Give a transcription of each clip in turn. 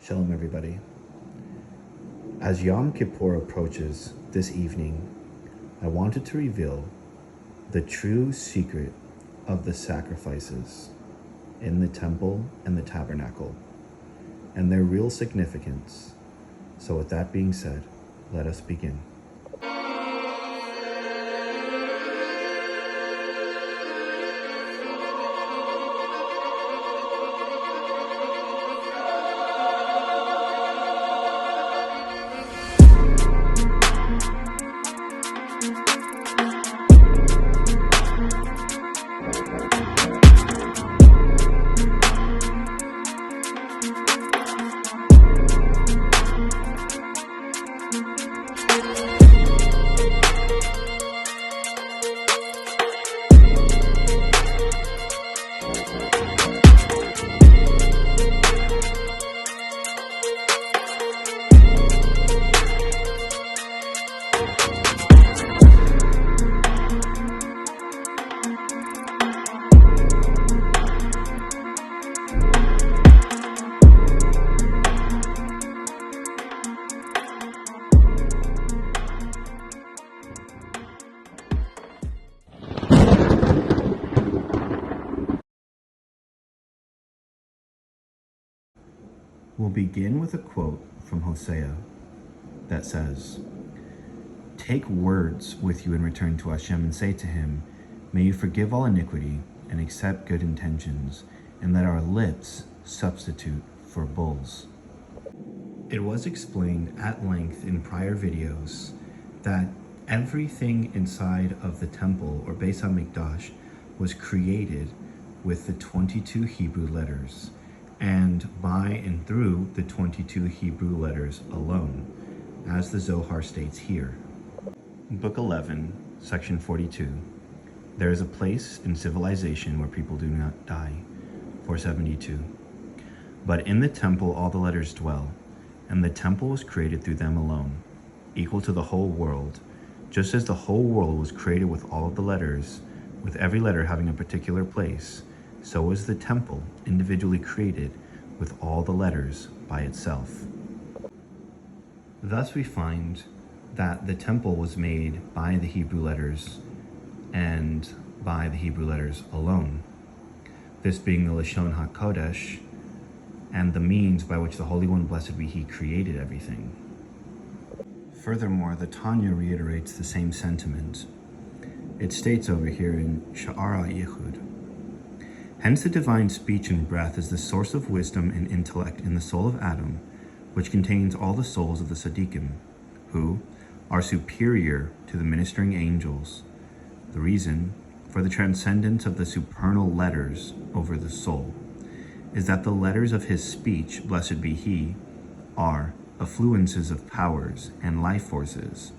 Shalom, everybody. As Yom Kippur approaches this evening, I wanted to reveal the true secret of the sacrifices in the temple and the tabernacle and their real significance. So with that being said, let us begin. We'll begin with a quote from Hosea that says, "Take words with you and return to Hashem and say to him, may you forgive all iniquity and accept good intentions, and let our lips substitute for bulls." It was explained at length in prior videos that everything inside of the temple or Beis HaMikdash was created with the 22 Hebrew letters, and by and through the 22 Hebrew letters alone, as the Zohar states here. Book 11, section 42. There is a place in civilization where people do not die. 472. But in the temple all the letters dwell, and the temple was created through them alone, equal to the whole world, just as the whole world was created with all of the letters, with every letter having a particular place. So was the temple individually created with all the letters by itself. Thus we find that the temple was made by the Hebrew letters and by the Hebrew letters alone. This being the Lashon HaKodesh and the means by which the Holy One, blessed be He, created everything. Furthermore, the Tanya reiterates the same sentiment. It states over here in Sha'ara Yichud, hence the divine speech and breath is the source of wisdom and intellect in the soul of Adam, which contains all the souls of the Tzaddikim, who are superior to the ministering angels. The reason for the transcendence of the supernal letters over the soul is that the letters of his speech, blessed be He, are effluences of powers and life forces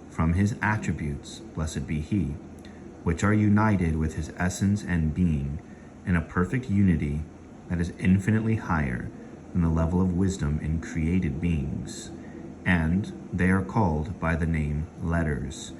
from his attributes, blessed be He, which are united with his essence and being in a perfect unity that is infinitely higher than the level of wisdom in created beings, and they are called by the name letters,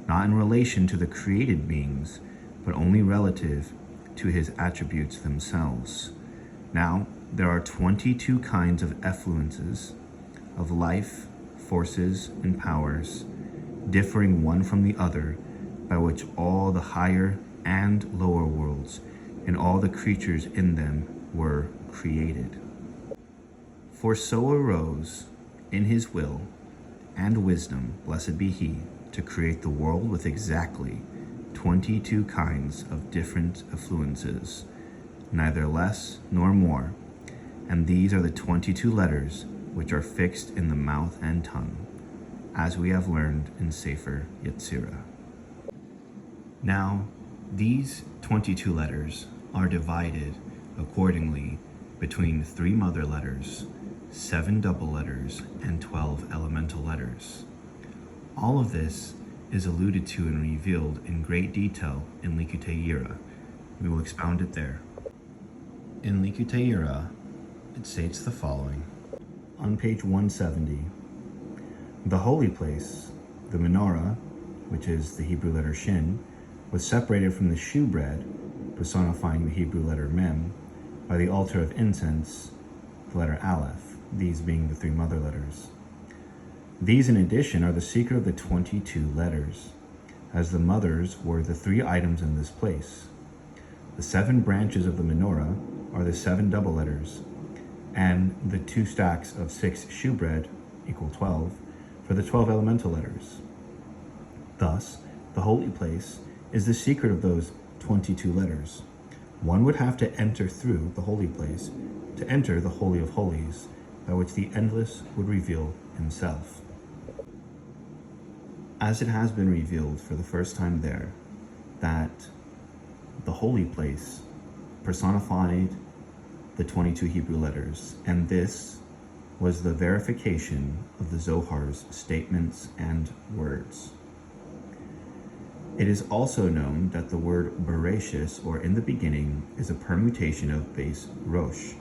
not in relation to the created beings, but only relative to his attributes themselves. Now, there are 22 kinds of effluences of life, forces, and powers, differing one from the other, by which all the higher and lower worlds and all the creatures in them were created. For so arose, in his will and wisdom, blessed be He, to create the world with exactly 22 kinds of different effluences, neither less nor more, and these are the 22 letters which are fixed in the mouth and tongue, as we have learned in Sefer Yetzirah. Now, these 22 letters are divided accordingly between 3 mother letters, 7 double letters, and 12 elemental letters. All of this is alluded to and revealed in great detail in Likutei Yira. We will expound it there. In Likutei Yira, it states the following. On page 170, the holy place, the menorah, which is the Hebrew letter Shin, was separated from the shewbread, personifying the Hebrew letter Mem, by the altar of incense, the letter Aleph. these being the three mother letters. These, in addition, are the secret of the 22 letters, as the mothers were the three items in this place. The 7 branches of the menorah are the 7 double letters, and the 2 stacks of 6 shewbread equal 12 for the 12 elemental letters. Thus, the holy place is the secret of those 22 letters. One would have to enter through the holy place to enter the Holy of Holies, by which the Endless would reveal himself. As it has been revealed for the first time there, that the holy place personified the 22 Hebrew letters, and this was the verification of the Zohar's statements and words. It is also known that the word Bereshis, or in the beginning, is a permutation of base Rosh.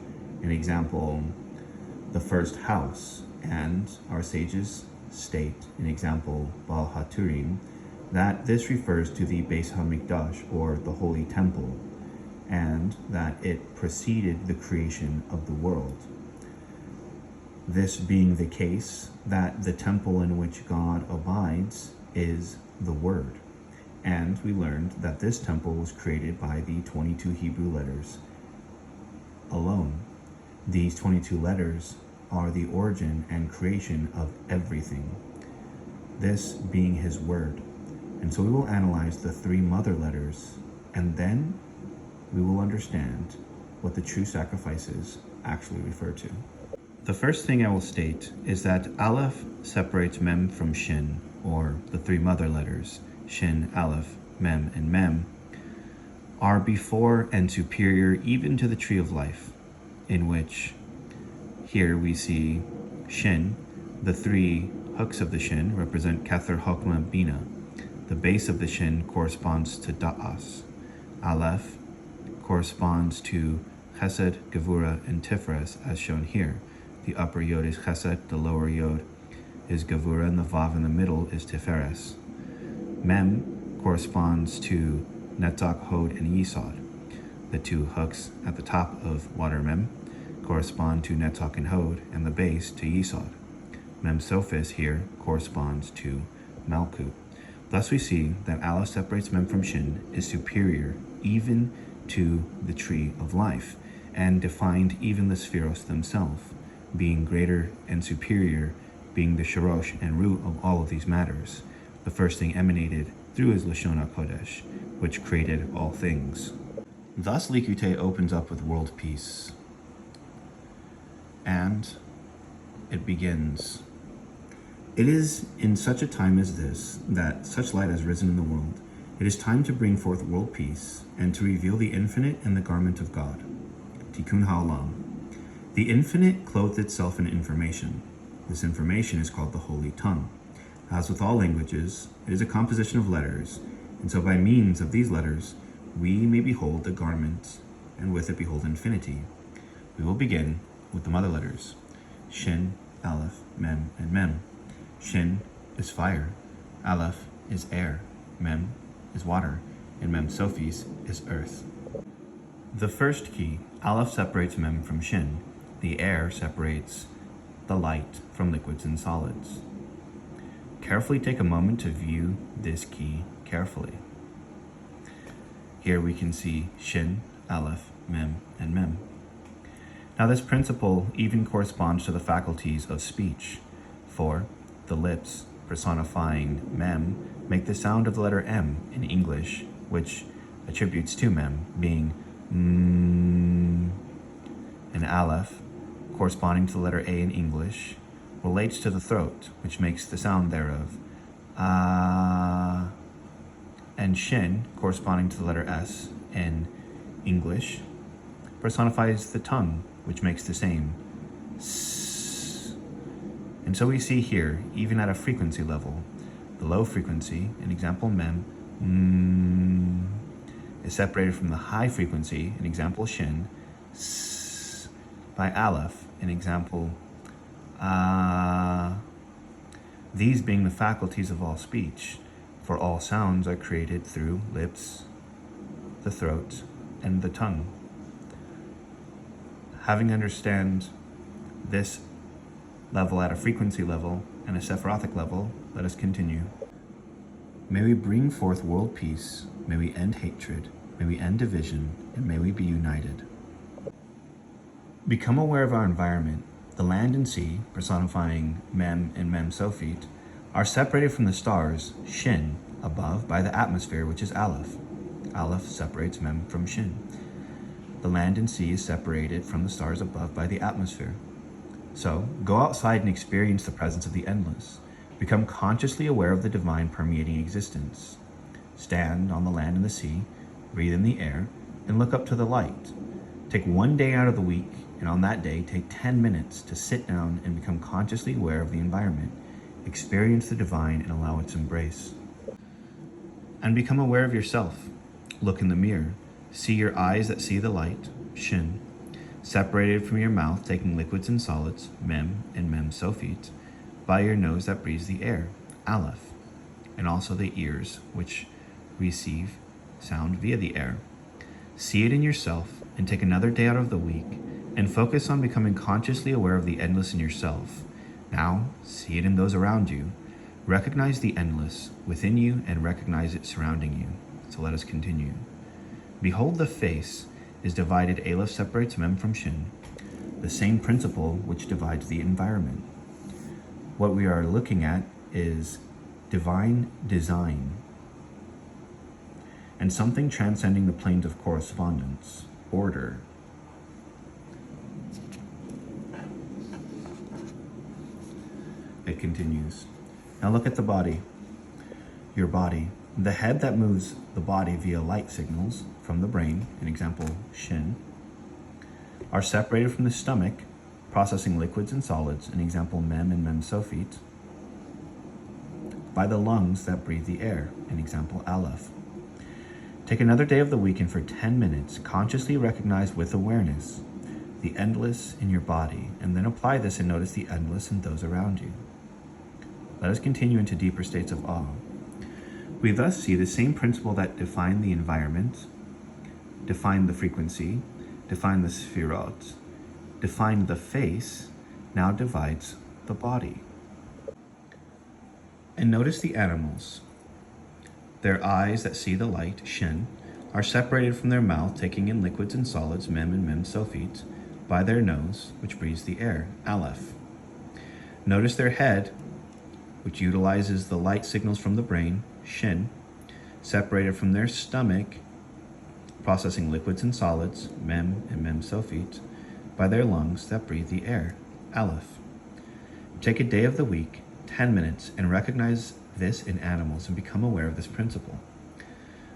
An example, the first house, and our sages state, an example, Baal HaTurim, that this refers to the Beis HaMikdash, or the Holy Temple, and that it preceded the creation of the world. This being the case, that the temple in which God abides is the Word. And we learned that this temple was created by the 22 Hebrew letters alone. These 22 letters are the origin and creation of everything, this being his word. And so we will analyze the 3 mother letters, and then we will understand what the true sacrifices actually refer to. The first thing I will state is that Aleph separates Mem from Shin, or the 3 mother letters. Shin, Aleph, Mem, and Mem are before and superior even to the tree of life, in which here we see Shin. The 3 hooks of the Shin represent Kether, Hokmah, Bina. The base of the Shin corresponds to Da'as. Aleph corresponds to Chesed, Gevura, and Tiferet, as shown here. The upper Yod is Chesed, the lower Yod is Gevura, and the Vav in the middle is Tiferet. Mem corresponds to Netzach, Hod, and Yisod. The 2 hooks at the top of water Mem correspond to Netzach and Hod, and the base to Yisod. Mem Sophis here corresponds to Malkut. Thus we see that Aleph separates Mem from Shin is superior even to the tree of life, and defined even the Spheros themselves, being greater and superior, being the Shorosh and root of all of these matters. The first thing emanated through his Lashon HaKodesh, which created all things. Thus Likutei opens up with world peace, and it begins. It is in such a time as this that such light has risen in the world. It is time to bring forth world peace and to reveal the infinite in the garment of God. Tikkun Ha'olam. The infinite clothed itself in information. This information is called the Holy Tongue. As with all languages, it is a composition of letters, and so by means of these letters, we may behold the garment, and with it behold infinity. We will begin with the mother letters, Shin, Aleph, Mem, and Mem. Shin is fire, Aleph is air, Mem is water, and Mem Sophis is earth. The first key, Aleph, separates Mem from Shin. The air separates the light from liquids and solids. Carefully take a moment to view this key carefully. Here we can see Shin, Aleph, Mem, and Mem. Now this principle even corresponds to the faculties of speech, for the lips, personifying Mem, make the sound of the letter M in English, which attributes to Mem, being and Aleph, corresponding to the letter A in English, relates to the throat, which makes the sound thereof, and Shin, corresponding to the letter S in English, personifies the tongue, which makes the same S. And so we see here, even at a frequency level, the low frequency, an example Mem, is separated from the high frequency, an example Shin, S, by Aleph, an example these being the faculties of all speech, for all sounds are created through lips, the throat, and the tongue. Having understand this level at a frequency level, and a sephirothic level. Let us continue. May we bring forth world peace, may we end hatred, may we end division, and may we be united. Become aware of our environment. The land and sea, personifying Mem and Mem Sophit, are separated from the stars, Shin, above by the atmosphere, which is Aleph. Aleph separates Mem from Shin. The land and sea is separated from the stars above by the atmosphere. So, go outside and experience the presence of the endless. Become consciously aware of the divine permeating existence. Stand on the land and the sea, breathe in the air, and look up to the light. Take one day out of the week, and on that day, take 10 minutes to sit down and become consciously aware of the environment. Experience the divine and allow its embrace. And become aware of yourself. Look in the mirror. See your eyes that see the light, Shin, separated from your mouth, taking liquids and solids, Mem and Mem Sophit, by your nose that breathes the air, Aleph, and also the ears, which receive sound via the air. See it in yourself, and take another day out of the week, and focus on becoming consciously aware of the endless in yourself. Now, see it in those around you. Recognize the endless within you and recognize it surrounding you. So let us continue. Behold, the face is divided. Aleph separates Mem from Shin, the same principle which divides the environment. What we are looking at is divine design and something transcending the planes of correspondence, order. It continues. Now look at the body, your body. The head that moves the body via light signals from the brain, an example, Shin, are separated from the stomach, processing liquids and solids, an example, Mem and Mem Sophit, by the lungs that breathe the air, an example, Aleph. Take another day of the week and for 10 minutes, consciously recognize with awareness the endless in your body, and then apply this and notice the endless in those around you. Let us continue into deeper states of awe. We thus see the same principle that defined the environment, defined the frequency, defined the sephirot, defined the face, now divides the body. And notice the animals. Their eyes that see the light, Shin, are separated from their mouth, taking in liquids and solids, Mem and Mem Sophit, by their nose, which breathes the air, Aleph. Notice their head, which utilizes the light signals from the brain, Shin, separated from their stomach, processing liquids and solids, Mem and Mem Sophit, by their lungs that breathe the air, Aleph. Take a day of the week, 10 minutes, and recognize this in animals and become aware of this principle.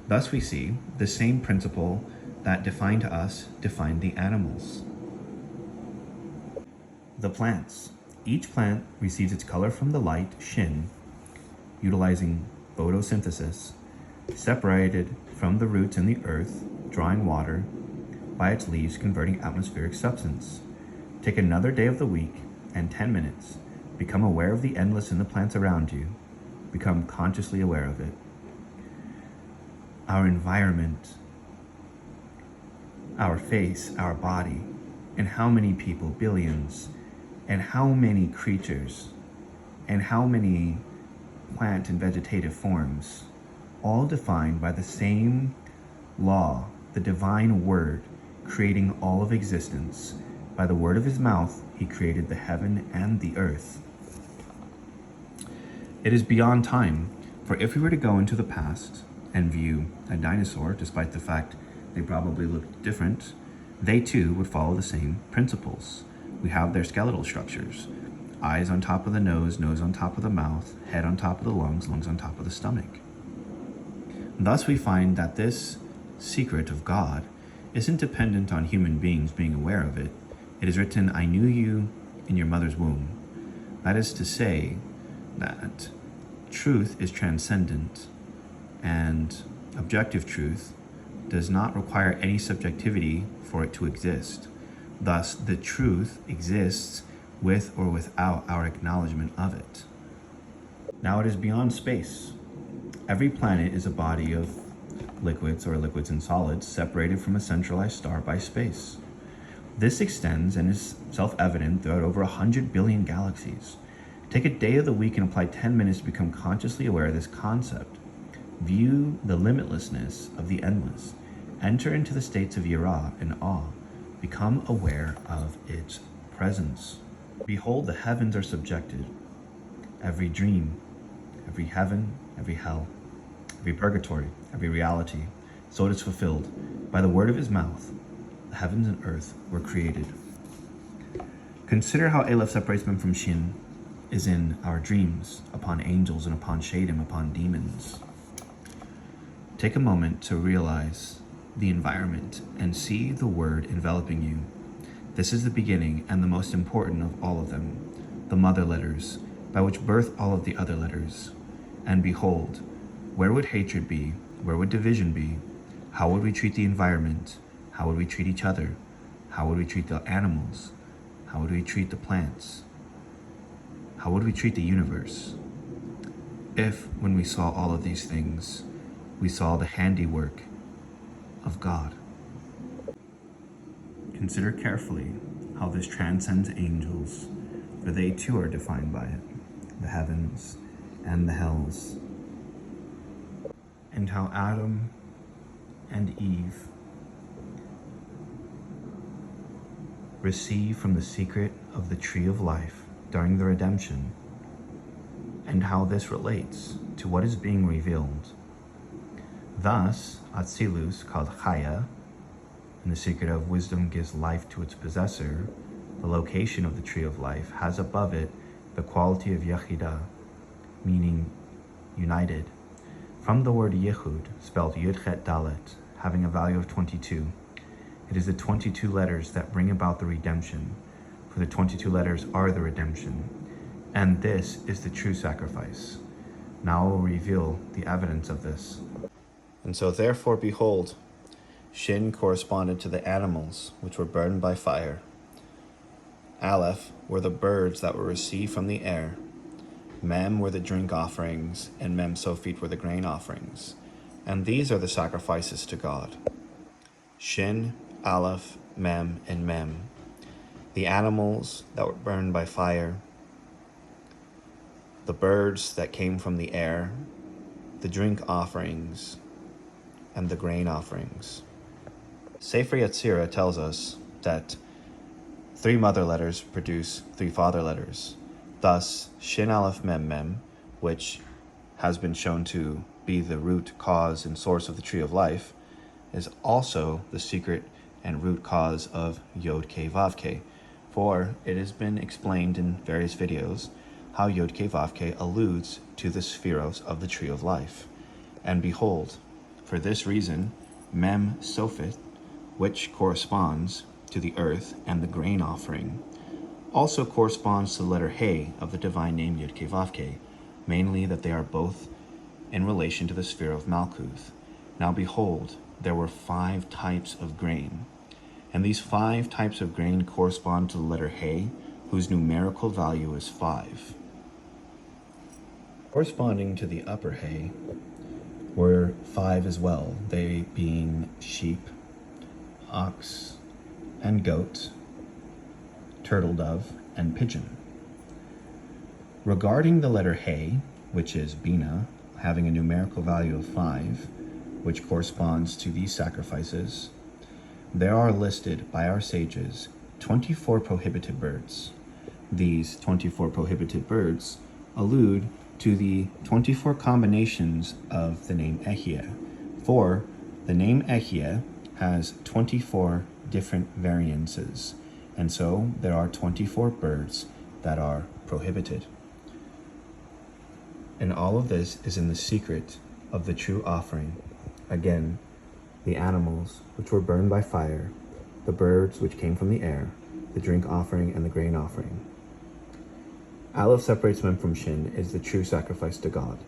Thus we see the same principle that defined us defined the animals. The plants. Each plant receives its color from the light, Shin, utilizing photosynthesis, separated from the roots in the earth, drawing water by its leaves, converting atmospheric substance. Take another day of the week and 10 minutes. Become aware of the endless in the plants around you. Become consciously aware of it. Our environment, our face, our body, and how many people, billions, and how many creatures, and how many plant and vegetative forms, all defined by the same law, the divine word, creating all of existence. By the word of his mouth, he created the heaven and the earth. It is beyond time, for if we were to go into the past and view a dinosaur, despite the fact they probably looked different, they too would follow the same principles. We have their skeletal structures. Eyes on top of the nose on top of the mouth, head on top of the lungs on top of the stomach. Thus we find that this secret of God isn't dependent on human beings being aware of it. It is written, I knew you in your mother's womb. That is to say that truth is transcendent, and objective truth does not require any subjectivity for it to exist. Thus, the truth exists with or without our acknowledgement of it. Now it is beyond space. Every planet is a body of liquids or liquids and solids separated from a centralized star by space. This extends and is self-evident throughout over 100 billion galaxies. Take a day of the week and apply 10 minutes to become consciously aware of this concept. View the limitlessness of the endless. Enter into the states of yirah and awe. Become aware of its presence. Behold, the heavens are subjected. Every dream, every heaven, every hell, every purgatory, every reality, so it is fulfilled. By the word of his mouth, the heavens and earth were created. Consider how Aleph separates men from Shin is in our dreams, upon angels and upon Shadim, upon demons. Take a moment to realize the environment and see the word enveloping you. This is the beginning and the most important of all of them, the mother letters, by which birth all of the other letters. And behold, where would hatred be? Where would division be? How would we treat the environment? How would we treat each other? How would we treat the animals? How would we treat the plants? How would we treat the universe? If, when we saw all of these things, we saw the handiwork of God. Consider carefully how this transcends angels, for they too are defined by it, the heavens and the hells, and how Adam and Eve receive from the secret of the tree of life during the redemption, and how this relates to what is being revealed. Thus, Atzilus, called Chaya, and the secret of wisdom gives life to its possessor, the location of the tree of life has above it the quality of Yechidah, meaning united, from the word Yehud, spelled Yud-Chet Dalet, having a value of 22. It is the 22 letters that bring about the redemption, for the 22 letters are the redemption, and this is the true sacrifice. Now I will reveal the evidence of this. And so therefore, behold, Shin corresponded to the animals which were burned by fire. Aleph were the birds that were received from the air. Mem were the drink offerings, and Mem Sophit were the grain offerings. And these are the sacrifices to God. Shin, Aleph, Mem, and Mem. The animals that were burned by fire, the birds that came from the air, the drink offerings, and the grain offerings. Sefer Yetzirah tells us that 3 mother letters produce 3 father letters. Thus, Shin Aleph Mem Mem, which has been shown to be the root cause and source of the tree of life, is also the secret and root cause of Yod Kei Vav Kei, for it has been explained in various videos how Yod Kei Vav Kei alludes to the spheros of the tree of life. And behold, for this reason, Mem Sophit, which corresponds to the earth and the grain offering, also corresponds to the letter He of the divine name Yud Kei Vav Kei, mainly that they are both in relation to the sphere of Malkuth. Now behold, there were 5 types of grain, and these 5 types of grain correspond to the letter He, whose numerical value is 5. Corresponding to the upper He were 5 as well, they being sheep, ox, and goat, turtle dove, and pigeon. Regarding the letter He, which is Bina, having a numerical value of 5, which corresponds to these sacrifices, there are listed by our sages 24 prohibited birds. These 24 prohibited birds allude to the 24 combinations of the name Ehye, for the name Ehye has 24 different variances, and so there are 24 birds that are prohibited. And all of this is in the secret of the true offering. Again, the animals which were burned by fire, the birds which came from the air, the drink offering and the grain offering. Aleph separates Mem from Shin is the true sacrifice to God.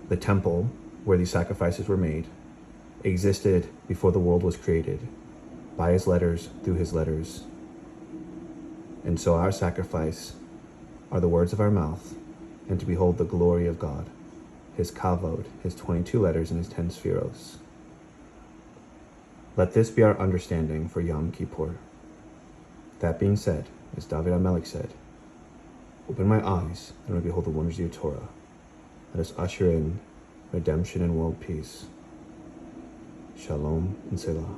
The temple where these sacrifices were made existed before the world was created, by his letters, through his letters. And so our sacrifice are the words of our mouth, and to behold the glory of God, his kavod, his 22 letters and his 10 spheros. Let this be our understanding for Yom Kippur. That being said, as David HaMelech said, open my eyes and I behold the wonders of your Torah. Let us usher in redemption and world peace. Shalom and Selah.